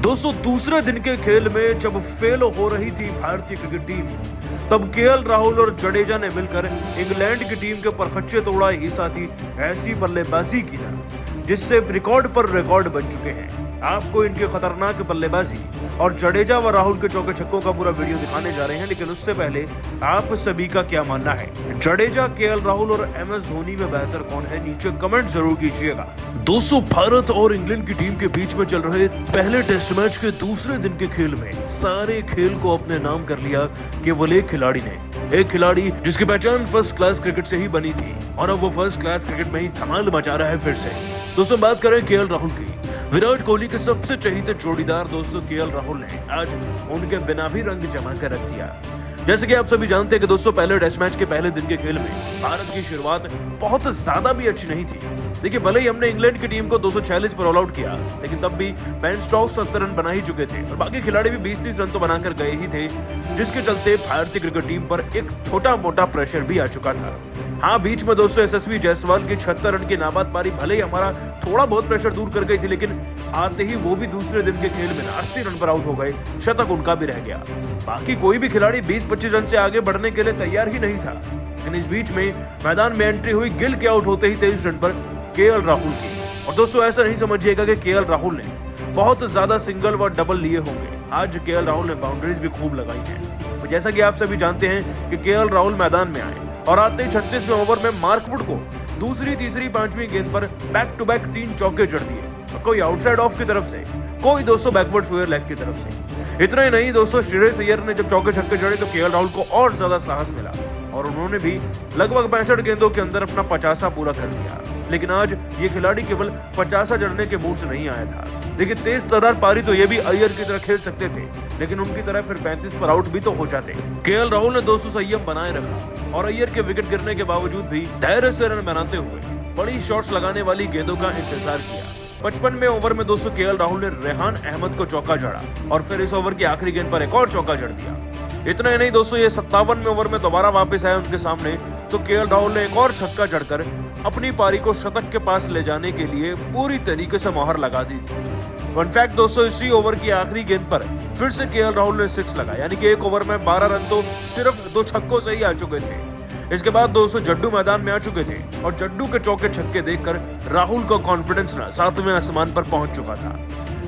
दोस्तों दूसरे दिन के खेल में जब फेल हो रही थी भारतीय क्रिकेट टीम, तब केएल राहुल और जडेजा ने मिलकर इंग्लैंड की टीम के परखच्चे तोड़ा ही साथी ऐसी बल्लेबाजी की ना जिससे रिकॉर्ड पर रिकॉर्ड बन चुके हैं। आपको इनकी खतरनाक बल्लेबाजी और जडेजा व राहुल के चौके छक्कों का पूरा वीडियो दिखाने जा रहे हैं, लेकिन उससे पहले आप सभी का क्या मानना है? जडेजा, केएल राहुल और एमएस धोनी में बेहतर कौन है? नीचे कमेंट जरूर कीजिएगा। दोस्तों भारत और इंग्लैंड की टीम के बीच में चल रहे पहले टेस्ट मैच के दूसरे दिन के खेल में सारे खेल को अपने नाम कर लिया केवल एक खिलाड़ी ने, एक खिलाड़ी जिसकी पहचान फर्स्ट क्लास क्रिकेट से ही बनी थी और अब वो फर्स्ट क्लास क्रिकेट में ही धमाल मचा रहा है फिर से। दोस्तों बात करें केएल राहुल की। विराट कोहली के सबसे चहीते जोड़ीदार दोस्तों केएल राहुल ने आज उनके बिना भी रंग जमा कर रख दिया। जैसे कि आप सभी जानते हैं कि दोस्तों पहले टेस्ट मैच के पहले दिन के खेल में भारत की शुरुआत बहुत ज्यादा भी अच्छी नहीं थी। देखिए भले ही हमने इंग्लैंड की टीम को 246 पर ऑल आउट किया, लेकिन तब भी बेन स्टोक्स 70 रन बना ही चुके थे और बाकी खिलाड़ी भी 20-30 रन तो बनाकर गए ही थे, जिसके चलते भारतीय क्रिकेट टीम पर एक छोटा मोटा प्रेशर भी आ चुका था। हाँ, बीच में दोस्तों यशस्वी जायसवाल की 76 रन की नाबाद पारी भले ही हमारा थोड़ा बहुत प्रेशर दूर कर गई थी, लेकिन आते ही वो भी दूसरे दिन के खेल में 80 रन पर आउट हो गए, शतक उनका भी रह गया। बाकी कोई भी खिलाड़ी 20-25 रन से आगे बढ़ने के लिए तैयार ही नहीं था। लेकिन इस बीच में मैदान में एंट्री हुई गिल के आउट होते ही 23 रन पर केएल राहुल की। और दोस्तों ऐसा नहीं समझिएगा कि केएल राहुल ने बहुत ज्यादा सिंगल व डबल लिए होंगे। आज केएल राहुल ने बाउंड्रीज भी खूब लगाई हैं। तो जैसा कि आप सभी जानते हैं कि केएल राहुल मैदान में आए और आते ही 36वें ओवर में मार्कवुड को दूसरी, तीसरी, पांचवी गेंद पर बैक टू बैक 3 चौके जड़ दिए, कोई आउटसाइड ऑफ की तरफ से, कोई दोस्तों बैकवर्ड स्क्वायर लेग की तरफ से। इतना ही नहीं दोस्तों, श्रेयस अय्यर ने जब चौके छक्के जड़े तो केएल राहुल को और ज्यादा साहस मिला और उन्होंने भी लगभग 65 गेंदों के अंदर अपना 50 पूरा कर दिया। लेकिन आज ये खिलाड़ी केवल 50 जड़ने के मूड से नहीं आया था। देखिए तेज तर्रार पारी तो ये भी अय्यर की तरह खेल सकते थे, लेकिन उनकी तरह फिर 35 पर आउट भी तो हो जाते। केएल राहुल ने 200 संयम बनाए रखा और अय्यर के विकेट गिरने के बावजूद भी धैर्य से रन बनाते हुए बड़ी शॉट्स लगाने वाली गेंदों का इंतजार किया। 55वें ओवर में दोस्तों केएल राहुल ने रेहान अहमद को चौका जड़ा और फिर इस ओवर की आखिरी गेंद पर एक और चौका जड़ दिया। इतना ही नहीं दोस्तों, ये 57वें ओवर में दोबारा वापस आए उनके सामने तो केएल राहुल ने एक और छक्का जड़कर अपनी पारी को शतक के पास ले जाने के लिए पूरी तरीके से मोहर लगा दी थी। इनफैक्ट दोस्तों इसी ओवर की आखिरी गेंद पर फिर से केएल राहुल ने 6 लगा, यानी कि एक ओवर में 12 रन तो सिर्फ 2 छक्कों से ही आ चुके थे। इसके बाद दोस्तों जड्डू मैदान में आ चुके थे और जड्डू के चौके छक्के देखकर राहुल का कॉन्फिडेंस ना 7वें आसमान पर पहुंच चुका था।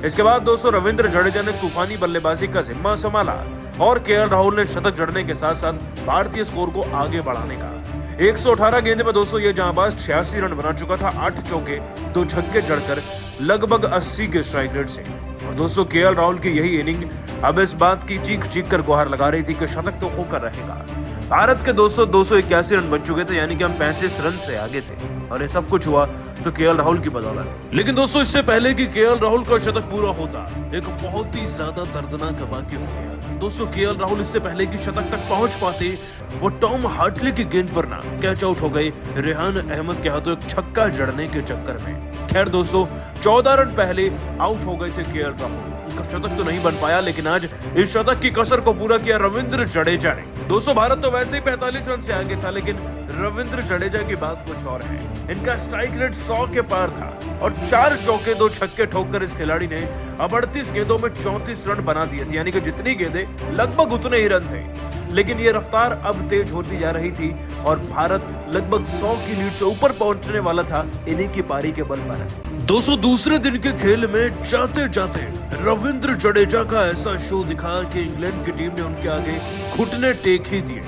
इसके बाद दोस्तों रविंद्र जडेजा ने तूफानी बल्लेबाजी का जिम्मा संभाला और केएल राहुल ने शतक जड़ने के साथ साथ भारतीय स्कोर को आगे बढ़ाने का 118 गेंद में दोस्तों ये जांबाज 86 रन बना चुका था, 8 चौके 2 छक्के जड़कर लगभग 80 के स्ट्राइक रेट से। और दोस्तों केएल राहुल की यही इनिंग अब इस बात की चीख चीख कर गुहार लगा रही थी कि शतक तो होकर रहेगा। भारत के दोस्तों 281 रन बन चुके थे, यानी कि हम 35 रन से आगे थे और ये सब कुछ हुआ तो केएल राहुल की बदौलत। लेकिन दोस्तों इससे पहले कि केएल राहुल का शतक पूरा होता, एक बहुत ही ज्यादा दर्दनाक वाक्य हो गया। दोस्तों केएल राहुल इससे पहले कि शतक तक पहुंच पाते वो टॉम हार्टली की गेंद पर ना कैच आउट हो गए रेहान अहमद के हाथों एक छक्का जड़ने के चक्कर में। खैर दोस्तों 14 रन पहले आउट हो गए थे केएल राहुल, उनका शतक तो नहीं बन पाया, लेकिन आज इस शतक की कसर को पूरा किया रविंद्र जडेजा ने। दोस्तों भारत तो वैसे ही 45 रन से आगे था, लेकिन रविंद्र जडेजा की बात कुछ और है। इनका स्ट्राइक रेट 100 के पार था और 4 चौके 2 छक्के ठोककर इस खिलाड़ी ने अब 38 गेंदों में 34 रन बना दिए थे, यानी कि जितनी गेंदें लगभग उतने ही रन थे। लेकिन ये रफ्तार अब तेज होती जा रही थी और भारत लगभग 100 की लीड से ऊपर पहुंचने वाला था इन्हीं की पारी के बल पर। दोस्तों दूसरे दिन के खेल में जाते जाते रविंद्र जडेजा का ऐसा शो दिखा कि इंग्लैंड की टीम ने उनके आगे घुटने टेक ही दिए।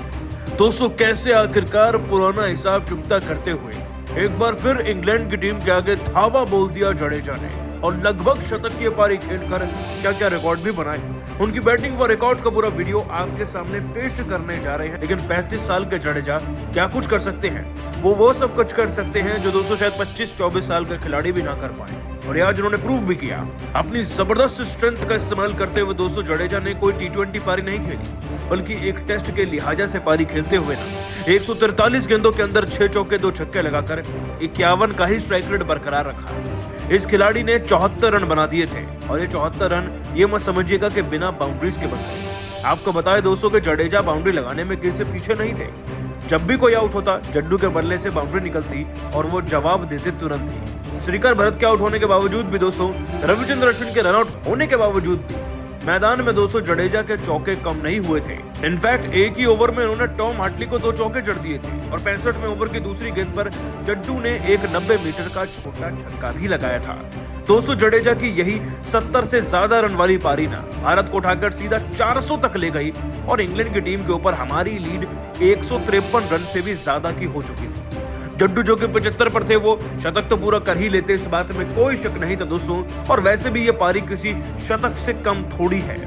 दोस्तों कैसे आखिरकार पुराना हिसाब चुकता करते हुए एक बार फिर इंग्लैंड की टीम के आगे धावा बोल दिया जडेजा ने और लगभग शतक की पारी खेलकर क्या क्या रिकॉर्ड भी बनाए। उनकी बैटिंग व रिकॉर्ड्स का पूरा वीडियो आपके सामने पेश करने जा रहे हैं। लेकिन 35 साल के जडेजा क्या कुछ कर सकते हैं? वो सब कुछ कर सकते हैं जो दोस्तों शायद 25-24 साल का खिलाड़ी भी ना कर पाए, और आज उन्होंने प्रूव भी किया। अपनी जबरदस्त स्ट्रेंथ का इस्तेमाल करते हुए दोस्तों जडेजा ने कोई T20 पारी नहीं खेली, बल्कि एक टेस्ट के लिहाजा से पारी खेलते हुए ना 143 गेंदों के अंदर 6 चौके 2 छक्के लगाकर 51 का ही स्ट्राइक रेट बरकरार रखा। इस खिलाड़ी ने 74 रन बना दिए थे और ये 74 रन ये मत समझिएगा कि बिना बाउंड्रीज के बन गए। आपको बताएं दोस्तों कि जडेजा बाउंड्री लगाने में किसी से पीछे नहीं थे। जब भी कोई आउट होता जड्डू के बल्ले से बाउंड्री निकलती और वो जवाब देते तुरंत ही। श्रीकर भरत के आउट होने के बावजूद भी दोस्तों, रविचंद्र अश्विन के रनआउट होने के बावजूद भी मैदान में दोस्तों जडेजा के चौके कम नहीं हुए थे। इनफैक्ट एक ही ओवर में उन्होंने टॉम हार्टली को 2 चौके जड़ दिए थे और 65वें ओवर की दूसरी गेंद पर जड्डू ने एक 90 मीटर का छोटा छक्का भी लगाया था। दोस्तों, जडेजा की यही 70 से ज्यादा रन वाली पारी ना भारत को उठाकर सीधा 400 तक ले गई और इंग्लैंड की टीम के ऊपर हमारी लीड 153 रन से भी ज्यादा की हो चुकी थी। जड्डू जो कि 75 पर थे, वो शतक तो पूरा कर ही लेते, इस बात में कोई शक नहीं था दोस्तों। और वैसे भी ये पारी किसी शतक से कम थोड़ी है।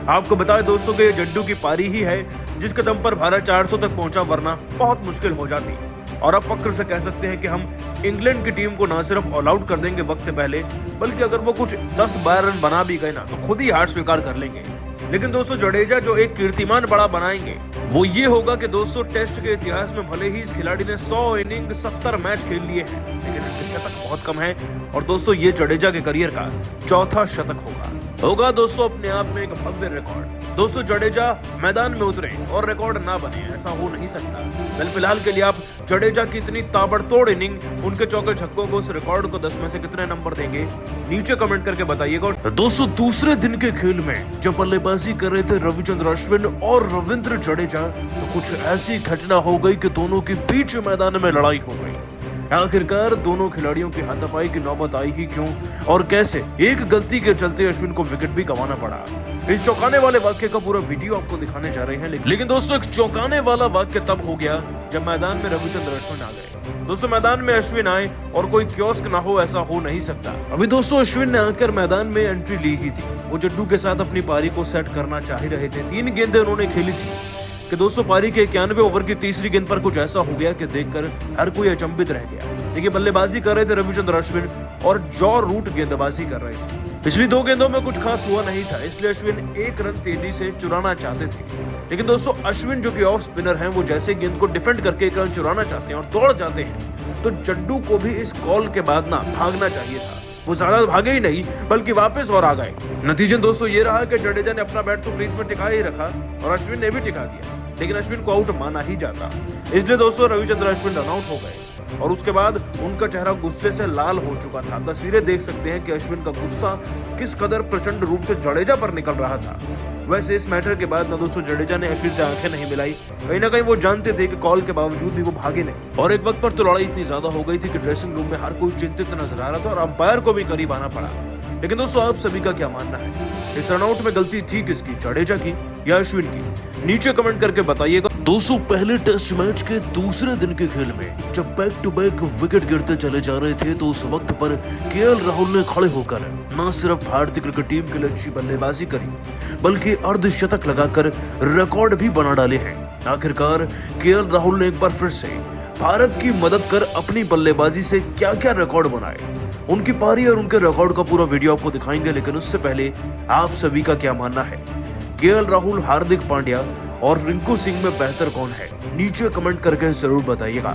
आपको बताएं दोस्तों कि ये जड्डू की पारी ही है जिसके दम पर भारत 400 तक पहुंचा, वरना बहुत मुश्किल हो जाती। और अब फक्र से कह सकते हैं कि हम इंग्लैंड की टीम को न सिर्फ ऑल आउट कर देंगे वक्त से पहले, बल्कि अगर वो कुछ 10-12 रन बना भी गए ना तो खुद ही हार स्वीकार कर लेंगे। लेकिन दोस्तों, जडेजा जो एक कीर्तिमान बड़ा बनाएंगे वो ये होगा कि दोस्तों, टेस्ट के इतिहास में भले ही इस खिलाड़ी ने 100 इनिंग 70 मैच खेल लिए हैं, लेकिन इनके शतक बहुत कम है। और दोस्तों, ये जडेजा के करियर का 4था शतक होगा दोस्तों, अपने आप में एक भव्य रिकॉर्ड। दोस्तों, जडेजा मैदान में उतरे और रिकॉर्ड ना बने, ऐसा हो नहीं सकता। कल फिलहाल के लिए आप जडेजा की इतनी ताबड़तोड़ इनिंग, उनके चौके छक्कों को, उस रिकॉर्ड को 10 में से कितने नंबर देंगे, नीचे कमेंट करके बताइएगा। दोस्तों, दूसरे दिन के खेल में जब बल्लेबाजी कर रहे थे रविचंद्र अश्विन और रविंद्र जडेजा, तो कुछ ऐसी घटना हो गई कि दोनों के बीच मैदान में लड़ाई हो गई। आखिरकार दोनों खिलाड़ियों की हाथापाई की नौबत आई ही क्यों और कैसे एक गलती के चलते अश्विन को विकेट भी गंवाना पड़ा। इस चौंकाने वाले वाक्य का पूरा वीडियो आपको दिखाने जा रहे हैं। लेकिन दोस्तों, एक चौंकाने वाला वाक्य तब हो गया जब मैदान में रविचंद्र अश्विन आ गए। दोस्तों, मैदान में अश्विन आए और कोई कियोस्क ना हो, ऐसा हो नहीं सकता। अभी दोस्तों, अश्विन ने आकर मैदान में एंट्री ली ही थी। वो जड्डू के साथ अपनी पारी को सेट करना चाह रहे थे। 3 गेंदें उन्होंने खेली थी कि दोस्तों, पारी के 91 ओवर की तीसरी गेंद पर कुछ ऐसा हो गया कि देखकर हर कोई अचंभित रह गया। देखिए, बल्लेबाजी कर रहे थे रविचंद्र अश्विन और जॉ रूट गेंदबाजी कर रहे थे। पिछली 2 गेंदों में कुछ खास हुआ नहीं था, इसलिए अश्विन 1 रन तेजी से चुराना चाहते थे। लेकिन दोस्तों, अश्विन जो कि ऑफ स्पिनर हैं, वो जैसे गेंद को डिफेंड करके 1 रन चुराना चाहते हैं और दौड़ जाते हैं, तो जड्डू को भी इस कॉल के बाद ना भागना चाहिए था। वो ज्यादा भागे ही नहीं, बल्कि वापस और आ गए। नतीजन दोस्तों ये रहा कि जडेजा ने अपना बैट तो क्रीज में टिका ही रखा और अश्विन ने भी टिका दिया, लेकिन अश्विन को आउट माना ही जाता। इसलिए दोस्तों, रविचंद्र अश्विन रन आउट हो गए और उसके बाद उनका चेहरा गुस्से से लाल हो चुका था। तस्वीरें देख सकते हैं कि अश्विन का गुस्सा किस कदर प्रचंड रूप से जडेजा पर निकल रहा था। वैसे इस मैटर के बाद ना दोस्तों, जडेजा ने अश्विन से आंखें नहीं मिलाई। कहीं ना कहीं वो जानते थे कि कॉल के बावजूद भी वो भागे नहीं। और एक वक्त पर तो लड़ाई इतनी ज्यादा हो गई थी कि ड्रेसिंग रूम में हर कोई चिंतित नजर आ रहा था और अंपायर को भी करीब आना पड़ा। लेकिन दोस्तों, आप सभी का क्या मानना है, इस रनआउट में गलती थी किसकी, जडेजा की या अश्विन की? नीचे कमेंट करके बताइएगा। दोस्तों, पहले टेस्ट मैच के दूसरे दिन के खेल में जब बैक टू बैक विकेट गिरते चले जा रहे थे, तो उस वक्त पर केएल राहुल ने खड़े होकर न सिर्फ भारतीय क्रिकेट टीम के लिए अच्छी बल्लेबाजी करी, बल्कि अर्धशतक लगाकर रिकॉर्ड भी बना डाले हैं। आखिरकार केएल राहुल ने एक बार फिर से भारत की मदद कर अपनी बल्लेबाजी से क्या क्या रिकॉर्ड बनाए, उनकी पारी और उनके रिकॉर्ड का पूरा वीडियो आपको दिखाएंगे। लेकिन उससे पहले आप सभी का क्या मानना है, केएल राहुल, हार्दिक पांड्या और रिंकू सिंह में बेहतर कौन है? नीचे कमेंट करके जरूर बताइएगा।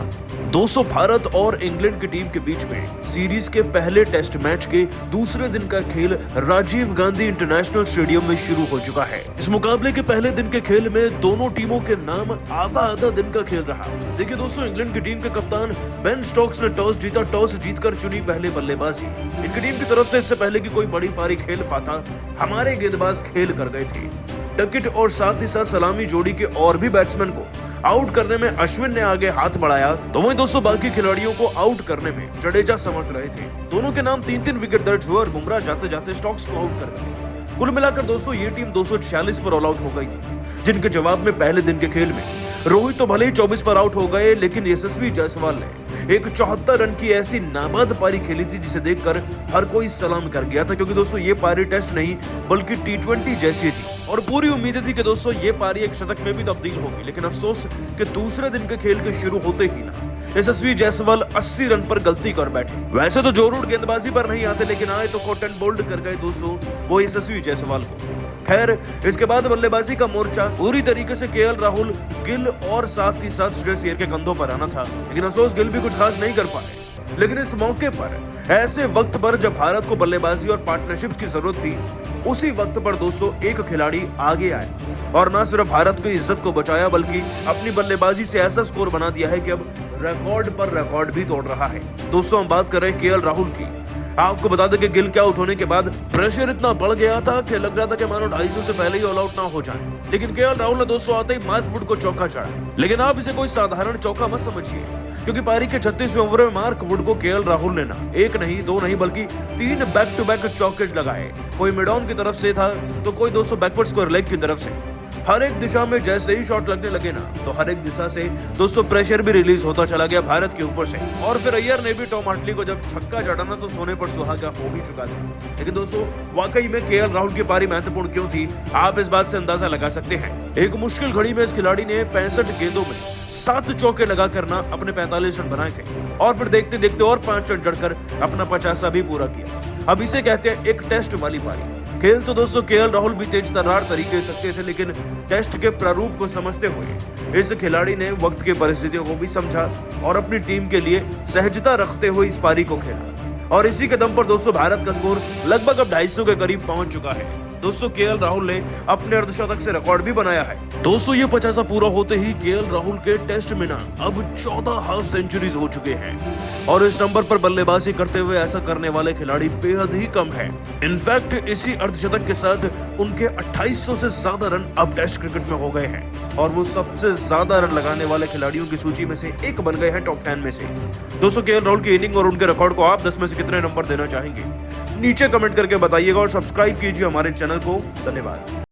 दोस्तों, भारत और इंग्लैंड की टीम के बीच में सीरीज के पहले टेस्ट मैच के दूसरे दिन का खेल राजीव गांधी इंटरनेशनल स्टेडियम में शुरू हो चुका है। इस मुकाबले के पहले दिन के खेल में दोनों टीमों के नाम आधा दिन का खेल रहा। देखिए दोस्तों, इंग्लैंड की टीम के कप्तान बेन स्टोक्स ने टॉस जीता, टॉस जीतकर चुनी पहले बल्लेबाजी। इनकी टीम की तरफ से इससे पहले कि कोई बड़ी पारी खेल पाता, हमारे गेंदबाज खेल कर गए थे। डकिट और साथ ही साथ सलामी जोड़ी के और भी बैट्समैन को आउट करने में अश्विन ने आगे हाथ बढ़ाया, तो वहीं दोस्तों बाकी खिलाड़ियों को आउट करने में जडेजा समर्थ रहे थे। दोनों के नाम 3-3 विकेट दर्ज हुए और बुमराह जाते जाते स्टोक्स को आउट कर गए। कुल मिलाकर दोस्तों ये टीम 246 पर ऑल आउट हो गई थी, जिनके जवाब में पहले दिन के खेल में रोहित तो भले ही 24 पर आउट हो गए, लेकिन यशस्वी जायसवाल ने एक 74 रन की ऐसी नाबाद पारी खेली थी जिसे देखकर हर कोई सलाम कर गया था, क्योंकि दोस्तों ये पारी टेस्ट नहीं बल्कि T20 जैसी थी और पूरी उम्मीदें थी कि दोस्तों ये पारी एक शतक में भी तब्दील होगी। लेकिन अफसोस कि दूसरे दिन के खेल के शुरू होते ही ना यशस्वी जायसवाल 80 रन पर गलती कर बैठे। वैसे तो जो रूट गेंदबाजी पर नहीं आते, लेकिन आए तो कॉटन बोल्ड कर गए दोस्तों वो यशस्वी जायसवाल को। खैर, इसके बाद बल्लेबाजी का मोर्चा पूरी तरीके से केएल राहुल, गिल और साथ ही साथ श्रेयस अय्यर के कंधों पर आना था, लेकिन अफसोस गिल भी कुछ खास नहीं कर पाए। लेकिन इस मौके पर, ऐसे वक्त पर जब भारत को बल्लेबाजी और पार्टनरशिप्स की जरूरत थी, उसी वक्त पर दोस्तों एक खिलाड़ी आगे आया और न सिर्फ भारत की इज्जत को बचाया बल्कि अपनी बल्लेबाजी से ऐसा स्कोर बना दिया है कि अब रिकॉर्ड पर रिकॉर्ड भी तोड़ रहा है। दोस्तों हम बात कर रहे हैं केएल राहुल की। आपको बता दें कि गिल के आउट होने के बाद प्रेशर इतना बढ़ गया था कि लग रहा था कि मानो 250 से पहले ही ऑल आउट ना हो जाए, लेकिन केएल राहुल ने दोस्तों आते ही मार्क वुड को चौका चढ़ा। लेकिन आप इसे कोई साधारण चौका मत समझिए, क्योंकि पारी के 36वें ओवर में मार्क वुड को केएल राहुल ने ना एक नहीं, दो नहीं, बल्कि 3 बैक टू बैक चौके लगाए। कोई मिड ऑन की तरफ से था तो कोई दोस्तों बैकवर्ड स्क्वायर लेग की तरफ से। हर एक दिशा में जैसे ही शॉट लगने लगे ना, तो हर एक दिशा से दोस्तों प्रेशर भी रिलीज होता चला गया भारत के ऊपर से। और फिर अय्यर ने भी टॉम हार्टली को जब छक्का जड़ाना तो सोने पर सुहागा हो ही चुका था। लेकिन दोस्तों वाकई में केएल राहुल की पारी महत्वपूर्ण क्यों थी, आप इस बात से अंदाजा लगा सकते हैं। एक मुश्किल घड़ी में इस खिलाड़ी ने 65 गेंदों में 7 चौके लगा करना अपने 45 रन बनाए थे, और फिर देखते देखते और 5 रन जड़कर अपना 50 भी पूरा किया। अब इसे कहते हैं एक टेस्ट वाली पारी। खेल तो दोस्तों केएल राहुल भी तेज तर्रार तरीके से सकते थे, लेकिन टेस्ट के प्रारूप को समझते हुए इस खिलाड़ी ने वक्त की परिस्थितियों को भी समझा और अपनी टीम के लिए सहजता रखते हुए इस पारी को खेला। और इसी के दम पर दोस्तों भारत का स्कोर लगभग अब 250 के करीब पहुंच चुका है। दोस्तों केएल राहुल ने अपने अर्धशतक से रिकॉर्ड भी बनाया है। दोस्तों ये 50 पूरा होते ही केएल राहुल के टेस्ट में ना अब 14 हाफ सेंचुरीज हो चुके हैं, और इस नंबर पर बल्लेबाजी करते हुए ऐसा करने वाले खिलाड़ी बेहद ही कम है। इनफैक्ट इसी अर्धशतक के साथ उनके 2800 से ज्यादा रन अब टेस्ट क्रिकेट में हो गए हैं, और वो सबसे ज्यादा रन लगाने वाले खिलाड़ियों की सूची में से एक बन गए हैं टॉप 10 में से। दोस्तों केएल राहुल की इनिंग और उनके रिकॉर्ड को आप 10 में से कितने नंबर देना चाहेंगे, नीचे कमेंट करके बताइएगा और सब्सक्राइब कीजिए हमारे चैनल को। धन्यवाद।